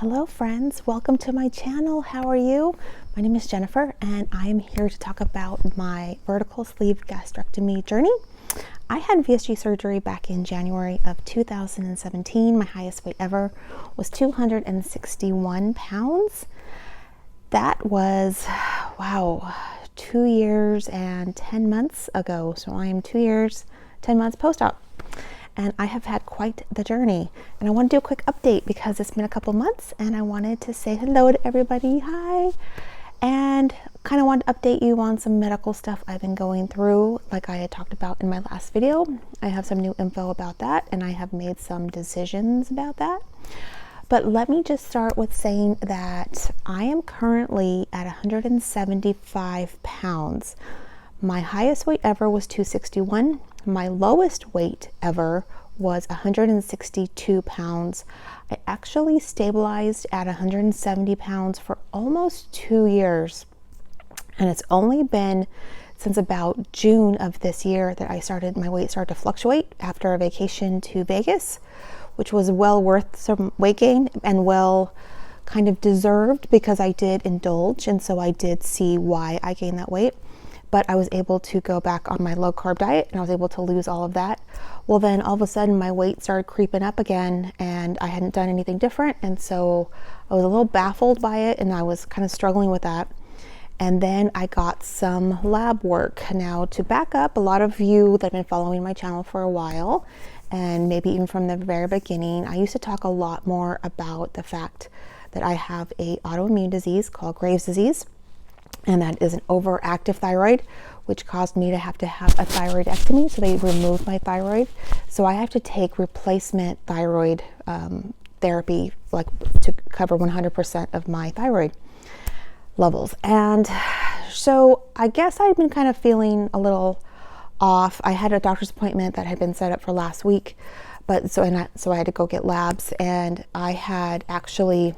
Hello friends, welcome to my channel. How are you? My name is Jennifer and I am here to talk about my vertical sleeve gastrectomy journey. I had VSG surgery back in January of 2017. My highest weight ever was 261 pounds. That was, wow, 2 years and 10 months ago. So I am 2 years, 10 months post-op. And I have had quite the journey. And I want to do a quick update because it's been a couple months and I wanted to say hello to everybody. Hi. And kind of want to update you on some medical stuff I've been going through, like I had talked about in my last video. I have some new info about that and I have made some decisions about that. But let me just start with saying that I am currently at 175 pounds. My highest weight ever was 261. My lowest weight ever was 162 pounds. I actually stabilized at 170 pounds for almost 2 years. And it's only been since about June of this year that my weight started to fluctuate after a vacation to Vegas, which was well worth some weight gain and well kind of deserved because I did indulge. And so I did see why I gained that weight. But I was able to go back on my low carb diet and I was able to lose all of that. Well, then all of a sudden my weight started creeping up again and I hadn't done anything different. And so I was a little baffled by it and I was kind of struggling with that. And then I got some lab work. Now, to back up, a lot of you that have been following my channel for a while, and maybe even from the very beginning, I used to talk a lot more about the fact that I have an autoimmune disease called Graves' disease. And that is an overactive thyroid, which caused me to have a thyroidectomy. So they removed my thyroid. So I have to take replacement thyroid therapy, like to cover 100% of my thyroid levels. And so I guess I've been kind of feeling a little off. I had a doctor's appointment that had been set up for last week, but so I had to go get labs, and I had actually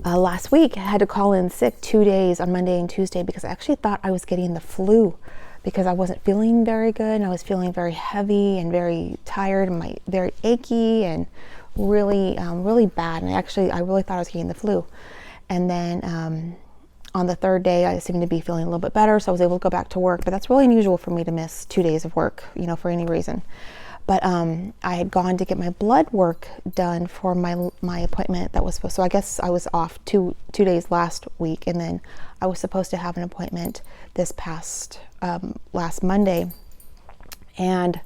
last week I had to call in sick 2 days on Monday and Tuesday because I actually thought I was getting the flu because I wasn't feeling very good and I was feeling very heavy and very tired and very achy and really bad. And I really thought I was getting the flu. And then on the third day I seemed to be feeling a little bit better, so I was able to go back to work. But that's really unusual for me to miss 2 days of work, for any reason. But I had gone to get my blood work done for my appointment that was supposed. So I guess I was off two days last week, and then I was supposed to have an appointment this past last Monday, and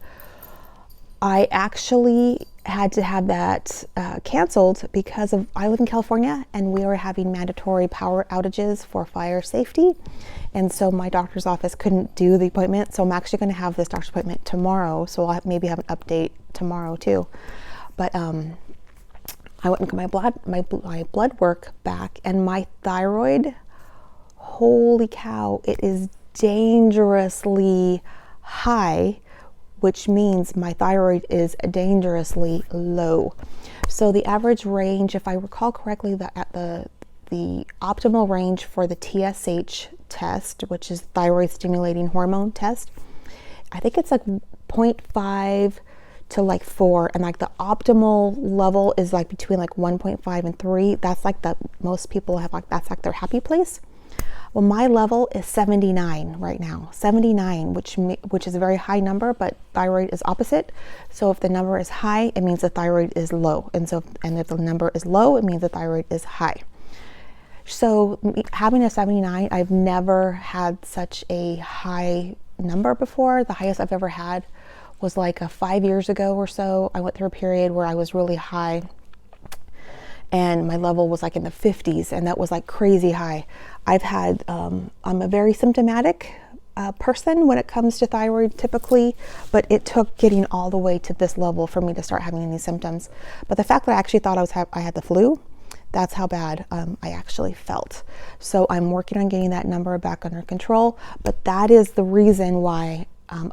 I actually had to have that canceled because I live in California and we were having mandatory power outages for fire safety. And so my doctor's office couldn't do the appointment. So I'm actually going to have this doctor's appointment tomorrow. So I'll maybe have an update tomorrow too. But I went and got my blood work back, and my thyroid, holy cow, it is dangerously high, which means my thyroid is dangerously low. So the average range, if I recall correctly, the optimal range for the TSH test, which is thyroid stimulating hormone test, I think it's like 0.5 to like 4, and like the optimal level is like between like 1.5 and 3. That's like most people have, like that's like their happy place. Well, my level is 79 right now, 79, which is a very high number, but thyroid is opposite. So if the number is high, it means the thyroid is low. And if the number is low, it means the thyroid is high. So having a 79, I've never had such a high number before. The highest I've ever had was like 5 years ago or so. I went through a period where I was really high and my level was like in the 50s, and that was like crazy high. I'm a very symptomatic person when it comes to thyroid typically, but it took getting all the way to this level for me to start having any symptoms. But the fact that I actually thought I had the flu, that's how bad I actually felt. So I'm working on getting that number back under control, but that is the reason why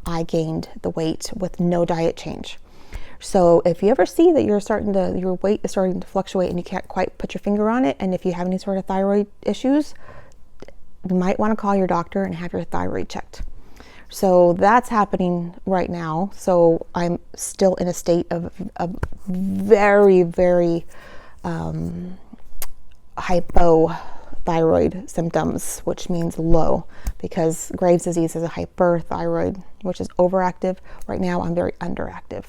I gained the weight with no diet change. So if you ever see that your weight is starting to fluctuate and you can't quite put your finger on it, and if you have any sort of thyroid issues, you might want to call your doctor and have your thyroid checked. So that's happening right now. So I'm still in a state of very, very hypothyroid symptoms, which means low, because Graves' disease is a hyperthyroid, which is overactive. Right now I'm very underactive.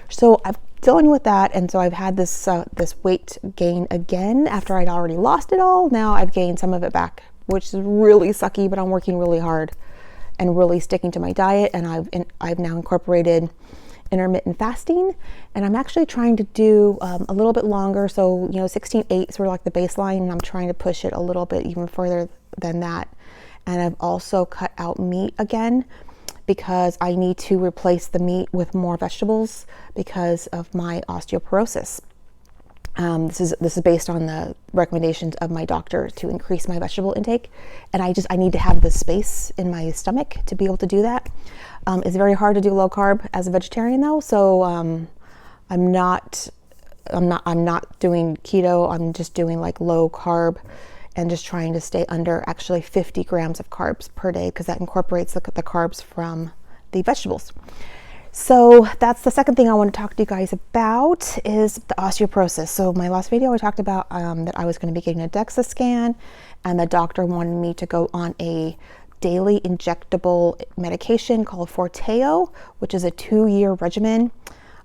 So I'm dealing with that, and so I've had this weight gain again after I'd already lost it all. Now I've gained some of it back, which is really sucky, but I'm working really hard and really sticking to my diet, and I've now incorporated intermittent fasting, and I'm actually trying to do a little bit longer. So 16/8 sort of like the baseline, and I'm trying to push it a little bit even further than that. And I've also cut out meat again, because I need to replace the meat with more vegetables because of my osteoporosis. This is based on the recommendations of my doctor to increase my vegetable intake, and I need to have the space in my stomach to be able to do that. It's very hard to do low carb as a vegetarian though, so I'm not doing keto. I'm just doing like low carb, and just trying to stay under actually 50 grams of carbs per day, because that incorporates the carbs from the vegetables. So that's the second thing I want to talk to you guys about, is the osteoporosis. So my last video I talked about that I was going to be getting a DEXA scan, and the doctor wanted me to go on a daily injectable medication called Forteo, which is a 2-year regimen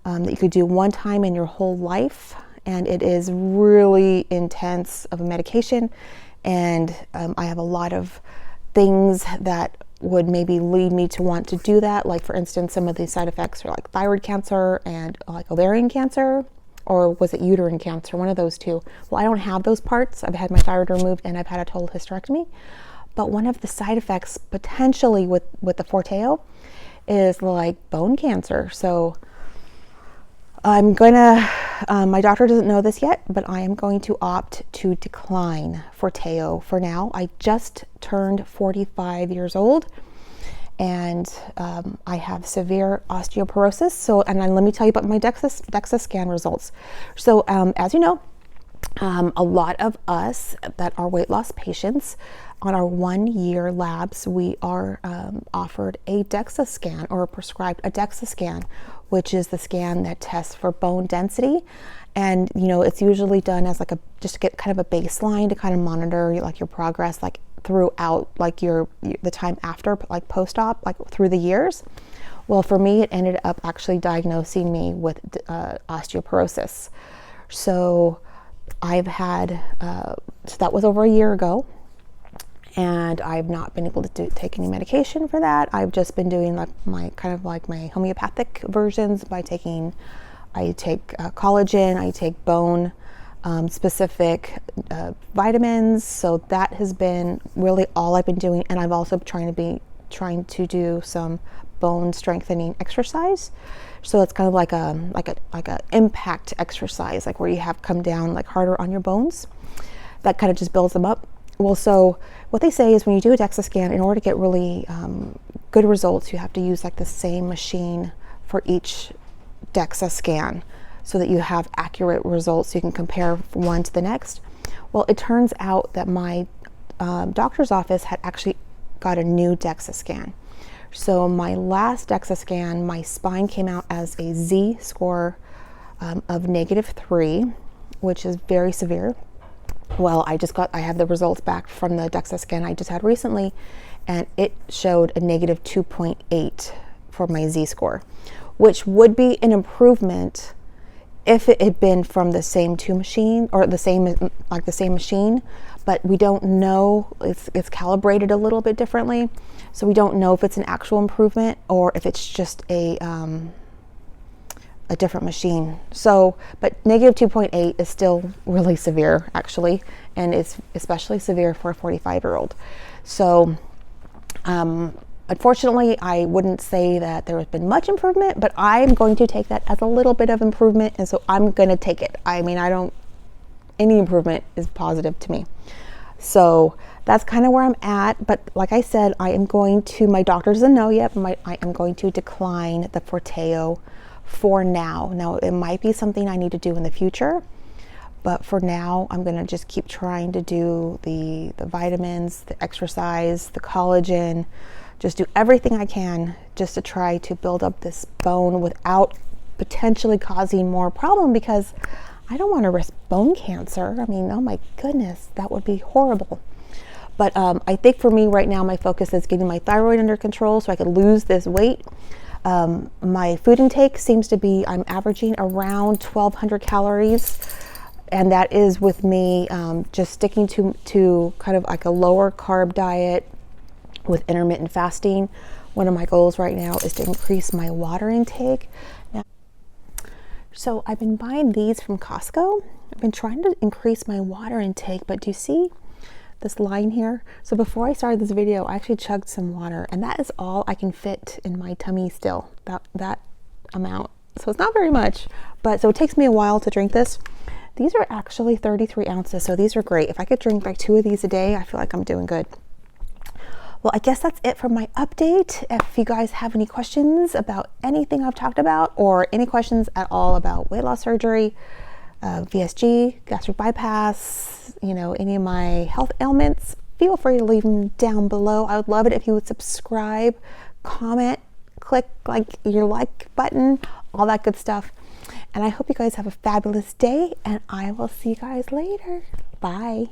that you could do one time in your whole life. And it is really intense of a medication, and I have a lot of things that would maybe lead me to want to do that. Like, for instance, some of the side effects are like thyroid cancer and like ovarian cancer, or was it uterine cancer? One of those two. Well, I don't have those parts. I've had my thyroid removed and I've had a total hysterectomy. But one of the side effects potentially with the Forteo is like bone cancer. So I'm gonna, my doctor doesn't know this yet, but I am going to opt to decline Forteo for now. I just turned 45 years old, and I have severe osteoporosis. So, and then let me tell you about my DEXA scan results. So, as you know, a lot of us that are weight loss patients, on our 1-year labs, we are offered a DEXA scan, or prescribed a DEXA scan, which is the scan that tests for bone density. And it's usually done as like just to get kind of a baseline to kind of monitor like your progress, like throughout like the time after, like post-op, like through the years. Well, for me, it ended up actually diagnosing me with osteoporosis. So I've had, so that was over a year ago, and I've not been able to take any medication for that. I've just been doing like my homeopathic versions I take collagen, I take bone specific vitamins. So that has been really all I've been doing, and I've also trying to do some bone strengthening exercise. So it's kind of like a impact exercise, like where you have come down like harder on your bones. That kind of just builds them up. Well, so what they say is when you do a DEXA scan, in order to get really good results, you have to use like the same machine for each DEXA scan, so that you have accurate results so you can compare one to the next. Well, it turns out that my doctor's office had actually got a new DEXA scan. So my last DEXA scan, my spine came out as a Z score of -3, which is very severe. Well, I have the results back from the DEXA scan I just had recently, and it showed a -2.8 for my Z score, which would be an improvement if it had been from the same machine, or the same machine, but we don't know. It's calibrated a little bit differently, so we don't know if it's an actual improvement or if it's just a different machine. So, but -2.8 is still really severe, actually, and it's especially severe for a 45-year-old. So, unfortunately, I wouldn't say that there has been much improvement, but I'm going to take that as a little bit of improvement, and so I'm going to take it. I mean, any improvement is positive to me. So that's kind of where I'm at. But like I said, my doctor doesn't know yet, but I am going to decline the Forteo for now. Now, it might be something I need to do in the future, but for now, I'm going to just keep trying to do the vitamins, the exercise, the collagen, just do everything I can just to try to build up this bone without potentially causing more problem, because I don't want to risk bone cancer. I mean, oh my goodness, that would be horrible. But I think for me right now, my focus is getting my thyroid under control so I can lose this weight. My food intake seems to be, I'm averaging around 1,200 calories. And that is with me just sticking to kind of like a lower carb diet with intermittent fasting. One of my goals right now is to increase my water intake. Now, so I've been buying these from Costco. I've been trying to increase my water intake, but do you see this line here? So before I started this video, I actually chugged some water, and that is all I can fit in my tummy still, that amount. So it's not very much, but so it takes me a while to drink this. These are actually 33 ounces, so these are great. If I could drink like 2 of these a day, I feel like I'm doing good. Well, I guess that's it for my update. If you guys have any questions about anything I've talked about, or any questions at all about weight loss surgery, VSG, gastric bypass, you know, any of my health ailments, feel free to leave them down below. I would love it if you would subscribe, comment, click like your like button, all that good stuff. And I hope you guys have a fabulous day, and I will see you guys later. Bye.